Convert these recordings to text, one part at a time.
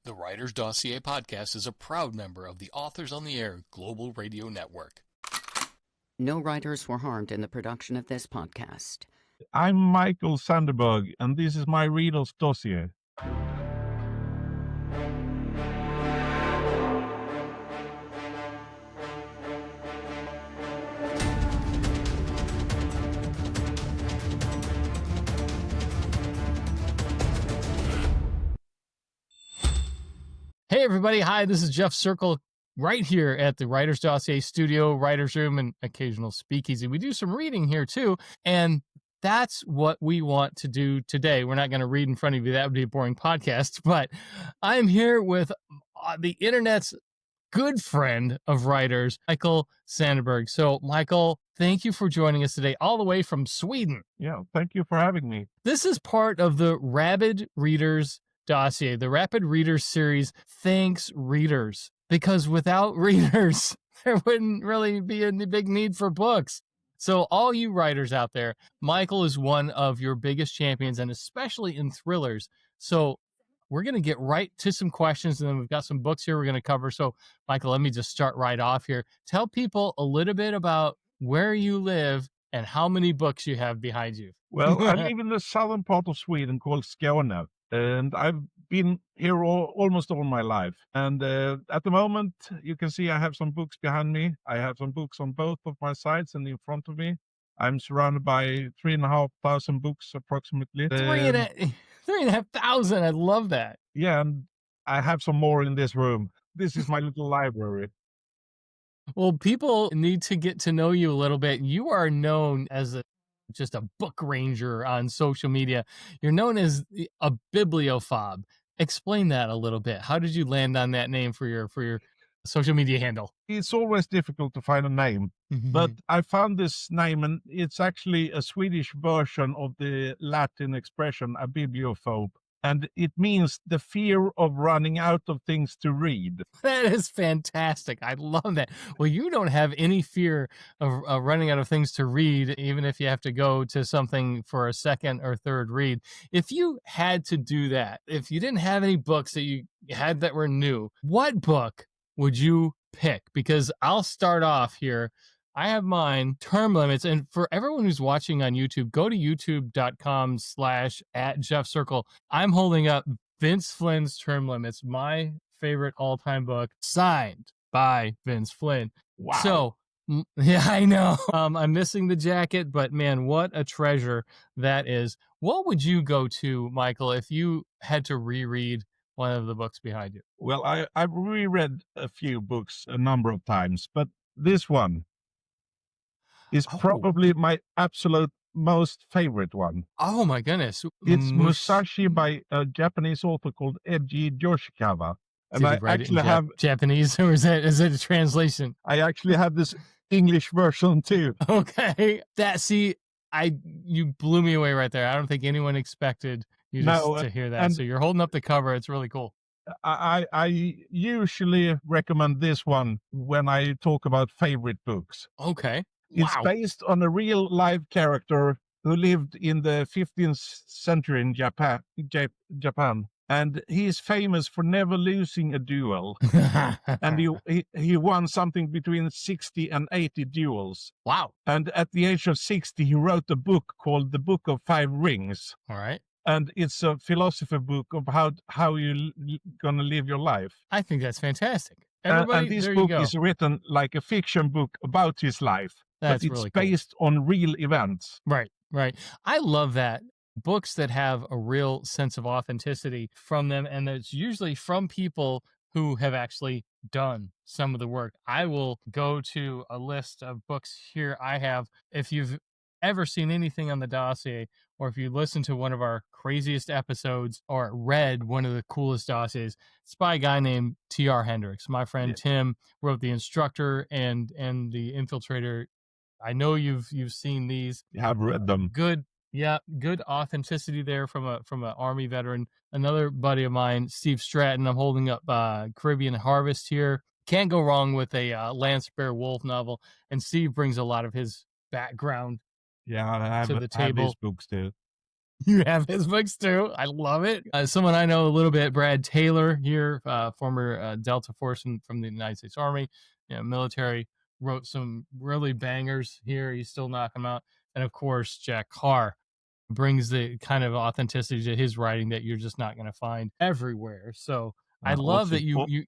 The Writer's Dossier podcast is a proud member of the Authors on the Air Global Radio Network. No writers were harmed in the production of this podcast. I'm Mikael Sandeberg, and this is my Reader's Dossier. Hey, everybody. Hi, this is Jeff Circle right here at the Writer's Dossier studio, writer's room, and occasional speakeasy. We do some reading here, too, and that's what we want to do today. We're not going to read in front of you. That would be a boring podcast, but I'm here with the internet's good friend of writers, Mikael Sandeberg. So, Mikael, thank you for joining us today, all the way from Sweden. Yeah, thank you for having me. This is part of the Rabid Readers Dossier, the Rapid Readers series. Thanks, readers, because without readers, there wouldn't really be any big need for books. So all you writers out there, Mikael is one of your biggest champions, and especially in thrillers. So we're going to get right to some questions, and then we've got some books here we're going to cover. So, Mikael, let me just start right off here. Tell people a little bit about where you live and how many books you have behind you. Well, I live in the southern part of Sweden called Skåne, and I've been here almost all my life. And at the moment, you can see I have some books behind me. I have some books on both of my sides and in front of me. I'm surrounded by 3,500 books approximately. 3,500. I love that. Yeah, and I have some more in this room. This is my little library. Well, people need to get to know you a little bit. You are known as just a book ranger on social media. You're known as a bibliophobe. Explain that a little bit. How did you land on that name for your social media handle? It's always difficult to find a name, but I found this name, and it's actually a Swedish version of the Latin expression, a bibliophobe. And it means the fear of running out of things to read. That is fantastic. I love that. Well, you don't have any fear of running out of things to read, even if you have to go to something for a second or third read. If you had to do that, if you didn't have any books that you had that were new, what book would you pick? Because I'll start off here. I have mine, Term Limits. And for everyone who's watching on YouTube, go to youtube.com/@JeffCircle. I'm holding up Vince Flynn's Term Limits, my favorite all-time book, signed by Vince Flynn. Wow. So, yeah, I know. I'm missing the jacket, but man, what a treasure that is. What would you go to, Mikael, if you had to reread one of the books behind you? Well, I've reread a few books a number of times, but this one is probably my absolute most favorite one. Oh my goodness. It's Musashi by a Japanese author called Eiji Yoshikawa. And I actually have Japanese, or is it a translation? I actually have this English version too. Okay. You blew me away right there. I don't think anyone expected you to hear that. So you're holding up the cover. It's really cool. I usually recommend this one when I talk about favorite books. Okay. It's based on a real live character who lived in the 15th century in Japan. And he is famous for never losing a duel. And he won something between 60 and 80 duels. Wow. And at the age of 60, he wrote a book called The Book of Five Rings. All right. And it's a philosophy book of how you're going to live your life. I think that's fantastic. And this book is written like a fiction book about his life. That's but it's really cool. based on real events. Right. I love that. Books that have a real sense of authenticity from them, and it's usually from people who have actually done some of the work. I will go to a list of books here I have. If you've ever seen anything on the dossier, or if you listen to one of our craziest episodes or read one of the coolest dossiers, it's by a guy named T.R. Hendricks. My friend Tim wrote The Instructor and The Infiltrator. I know you've seen these. I've read them. Good authenticity there from an Army veteran. Another buddy of mine, Steve Stratton. I'm holding up Caribbean Harvest here. Can't go wrong with a Lance Bear Wolf novel. And Steve brings a lot of his background to the table. These books too. You have his books too. I love it. Someone I know a little bit, Brad Taylor here, former Delta Force from the United States Army, military, wrote some really bangers here. He's still knocking them out. And of course, Jack Carr brings the kind of authenticity to his writing that you're just not going to find everywhere. So I love Also, that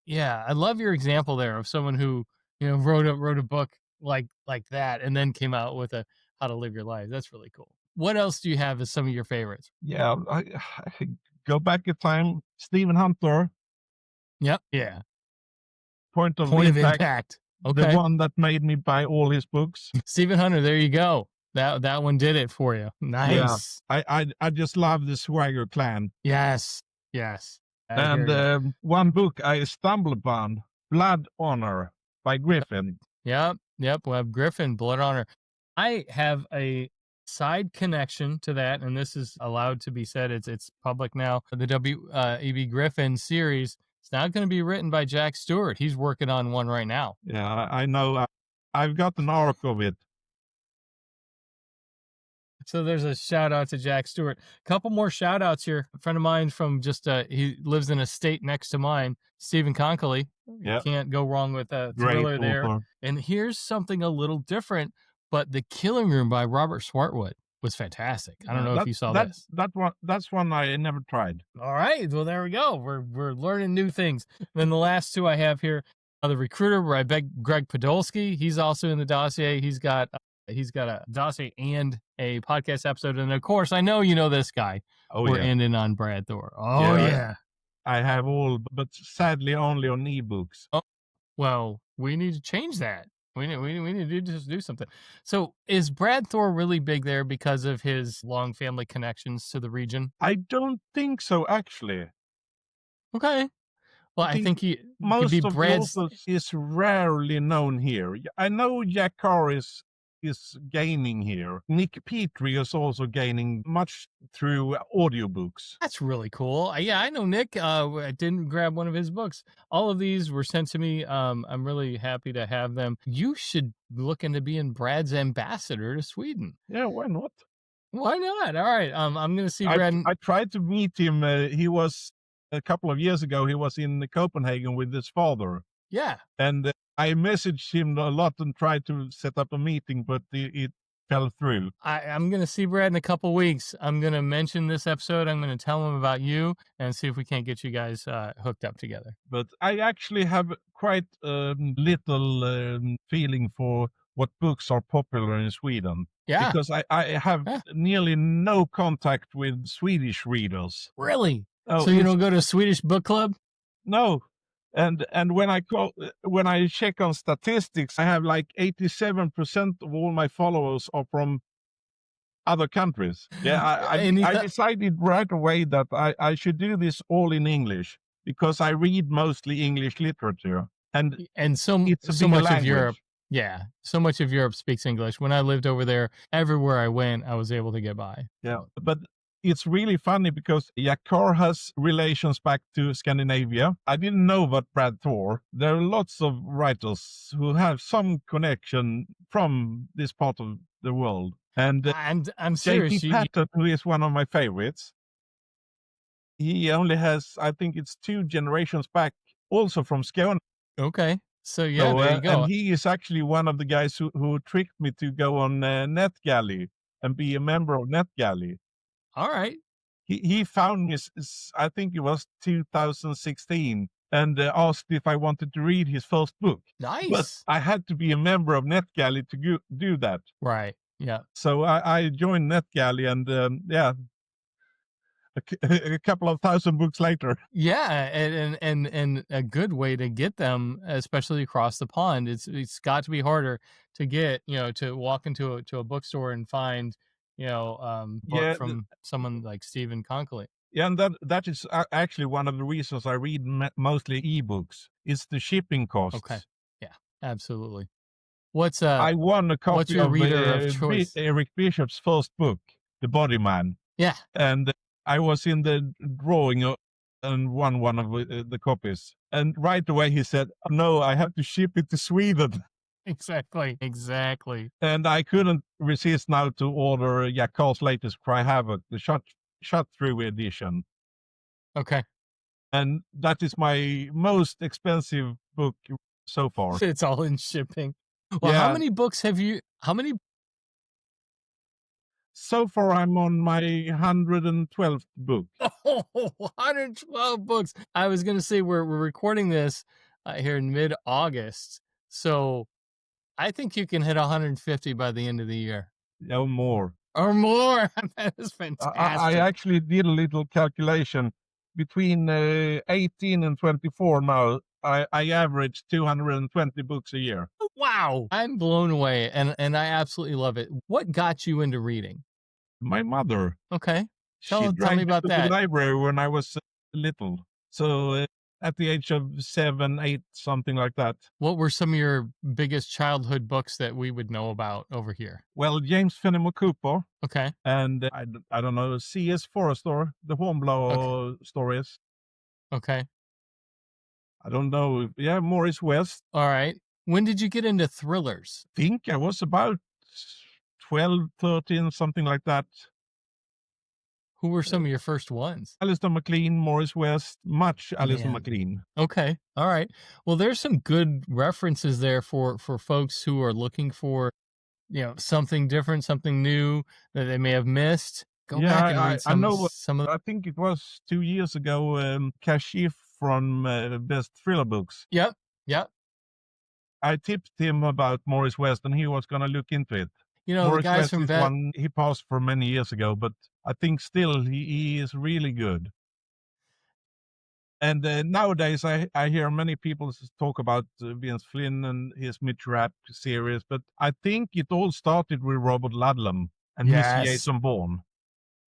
yeah, I love your example there of someone who wrote a book like that and then came out with a How to Live Your Life. That's really cool. What else do you have as some of your favorites? yeah, I go back in time. Stephen Hunter, Yep. Yeah. Point of Point of Impact, Impact. the Okay. one that made me buy all his books. Stephen Hunter, there you go. That one did it for you. Nice. I just love the Swagger clan. Yes. Yes. I hear And ya. one book I stumbled upon, Blood Honor by Griffin. Yep. Webb Griffin, Blood Honor. I have a side connection to that, and this is allowed to be said. It's public now. The W.E.B. Griffin series. It's now going to be written by Jack Stewart. He's working on one right now. Yeah, I know. I've got an arc of it. So there's a shout out to Jack Stewart. A couple more shout outs here. A friend of mine from he lives in a state next to mine, Stephen Conkley. Yeah. Can't go wrong with a Great thriller there. author. And here's something a little different, but The Killing Room by Robert Swartwood was fantastic. I don't know if you saw this. That's one I never tried. All right. Well, there we go. We're learning new things. Then the last two I have here, The Recruiter by Greg Podolsky. He's also in the dossier. He's got a dossier and a podcast episode. And of course, I know you know this guy. Oh, We're yeah. ending on Brad Thor. Oh, yeah. I have all, but sadly only on ebooks. Oh, well, we need to change that. We need to do something. So is Brad Thor really big there because of his long family connections to the region? I don't think so, actually. Okay. Well, I think he could Most be of Brad's. the authors is rarely known here. I know Jack Carr is gaining here. Nick Petrie is also gaining much through audiobooks. That's really cool. Yeah, I know Nick. I didn't grab one of his books. All of these were sent to me. I'm really happy to have them. You should look into being Brad's ambassador to Sweden. Yeah, why not? Why not? All right. I'm going to see Brad. I tried to meet him. He was a couple of years ago. He was in Copenhagen with his father. Yeah. And I messaged him a lot and tried to set up a meeting, but it fell through. I'm going to see Brad in a couple weeks. I'm going to mention this episode. I'm going to tell him about you and see if we can't get you guys hooked up together. But I actually have quite little feeling for what books are popular in Sweden. Yeah. Because I have nearly no contact with Swedish readers. Really? Oh, so you don't go to a Swedish book club? No. And when I check on statistics, I have like 87% of all my followers are from other countries. Yeah, I decided right away that I should do this all in English because I read mostly English literature, and so much of Europe. Yeah, so much of Europe speaks English. When I lived over there, everywhere I went, I was able to get by. Yeah, but it's really funny because Jack Carr has relations back to Scandinavia. I didn't know about Brad Thor. There are lots of writers who have some connection from this part of the world. And I'm serious. J.P. Patton, who is one of my favorites, he only has, I think it's 2 generations back, also from Skåne. Okay. So, yeah, there you go. And he is actually one of the guys who tricked me to go on NetGalley and be a member of NetGalley. All right. He found me, I think it was 2016, and asked if I wanted to read his first book. Nice. But I had to be a member of NetGalley to do that. Right. Yeah. So I joined NetGalley, and a couple of thousand books later. Yeah, and a good way to get them, especially across the pond. It's got to be harder to get, to walk into a bookstore and find, book from someone like Stephen Conkley. Yeah, and that is actually one of the reasons I read mostly ebooks. It's the shipping costs. Okay. Yeah, absolutely. I won a copy of Eric Bishop's first book, The Body Man. Yeah. And I was in the drawing and won one of the copies. And right away he said, "No, I have to ship it to Sweden." Exactly. And I couldn't resist now to order Jack Carl's latest Cry Havoc, the shot through edition. Okay. And that is my most expensive book so far. It's all in shipping. Well, how Yeah. many books have you, how many? So far, I'm on my 112th book. Oh, 112 books. I was going to say we're recording this here in mid-August. So I think you can hit 150 by the end of the year No more. or more. That is I fantastic. actually did a little calculation. Between 18 and 24 now, I average 220 books a year. Wow. I'm blown away and I absolutely love it. What got you into reading? My mother, Okay. she Tell me dragged me about to that. the library when I was little. So at the age of 7, 8, something like that. What were some of your biggest childhood books that we would know about over here? Well, James Fenimore Cooper Okay. and I don't know, C.S. Forester, the Hornblower stories. Okay. I don't know. Yeah, Morris West. All right. When did you get into thrillers? I think I was about 12, 13, something like that. Who were some of your first ones? Alistair MacLean, Morris West, much Alistair Man. MacLean. Okay. All right. Well, there's some good references there for folks who are looking for, something different, something new that they may have missed. Go Yeah, back and read I know. some of I think it was 2 years ago, Kashif from Best Thriller Books. Yep. I tipped him about Morris West and he was going to look into it. The Morris guys West from is one he passed for many years ago, but I think still he is really good. And nowadays I hear many people talk about Vince Flynn and his Mitch Rapp series, but I think it all started with Robert Ludlum and his Jason Bourne.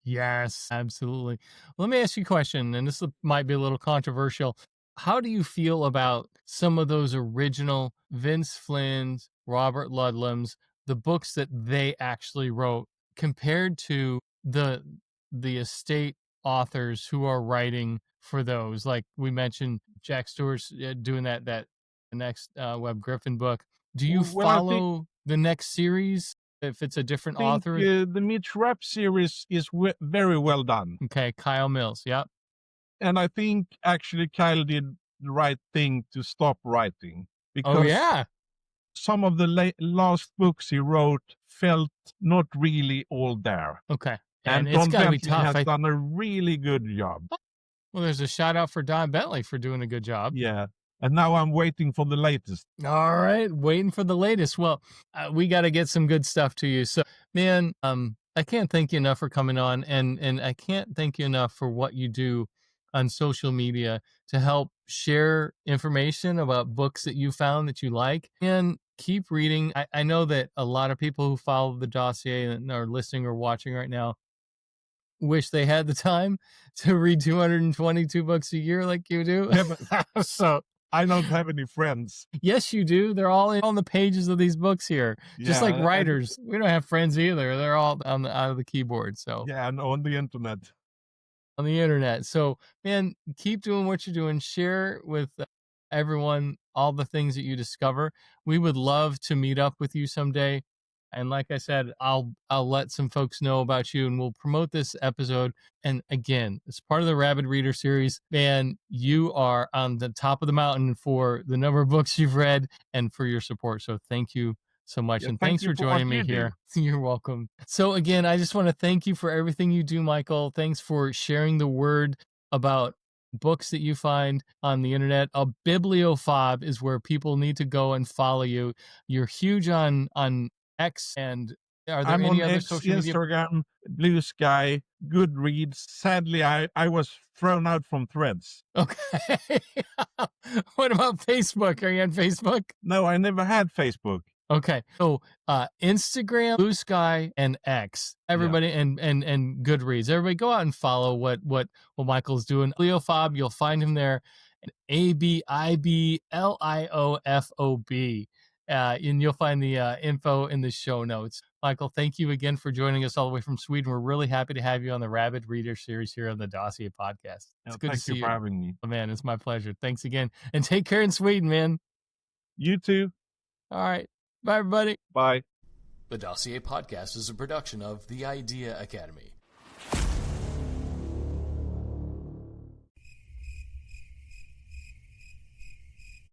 Yes, absolutely. Let me ask you a question, and this might be a little controversial. How do you feel about some of those original Vince Flynn's, Robert Ludlum's, the books that they actually wrote compared to the estate authors who are writing for those? Like we mentioned, Jack Stewart's doing that next Webb Griffin book. Do you Well, I think- follow the next series if it's a different I think author? the Mitch Rapp series is very well done. Okay, Kyle Mills. Yep. And I think actually Kyle did the right thing to stop writing. Because Oh yeah. some of the last books he wrote felt not really all there. Okay. And it's Don got to be Bentley tough. has done a really good job. Well, there's a shout out for Don Bentley for doing a good job. Yeah. And now I'm waiting for the latest. All right, waiting for the latest. Well, we got to get some good stuff to you. So, man, I can't thank you enough for coming on, and I can't thank you enough for what you do on social media to help share information about books that you found that you like, and keep reading. I know that a lot of people who follow the dossier and are listening or watching right now wish they had the time to read 222 books a year like you do. Yeah, So I don't have any friends. yes, you do. They're all on the pages of these books here. Just like Yeah, writers. We don't have friends either. They're all out of the keyboard. So Yeah, and on the internet. on the internet. So, man, keep doing what you're doing. Share with everyone all the things that you discover. We would love to meet up with you someday. And like I said, I'll let some folks know about you and we'll promote this episode. And again, it's part of the Rabid Reader series. Man, you are on the top of the mountain for the number of books you've read and for your support. So thank you so much. Yeah, and thank thanks you for for what joining me you do. here. You're welcome. So again, I just want to thank you for everything you do, Michael. Thanks for sharing the word about books that you find on the internet. A bibliophobe is where people need to go and follow you. You're huge on X, and are there I'm any on other X, social media? Instagram, Blue Sky, Goodreads. Sadly, I was thrown out from Threads. Okay. What about Facebook? Are you on Facebook? No, I never had Facebook. Okay. So Instagram, Blue Sky, and X. Everybody and Goodreads. Everybody go out and follow what Michael's doing. Bibliophobe, you'll find him there. ABIBLIOFOB. And you'll find the info in the show notes. Michael, thank you again for joining us all the way from Sweden. We're really happy to have you on the Rabid Reader series here on the Dossier podcast. It's good to see Thank you for having me. Oh, man, it's my pleasure. Thanks again. And take care in Sweden, man. You too. All right. Bye, everybody. Bye. The Dossier Podcast is a production of The Idea Academy.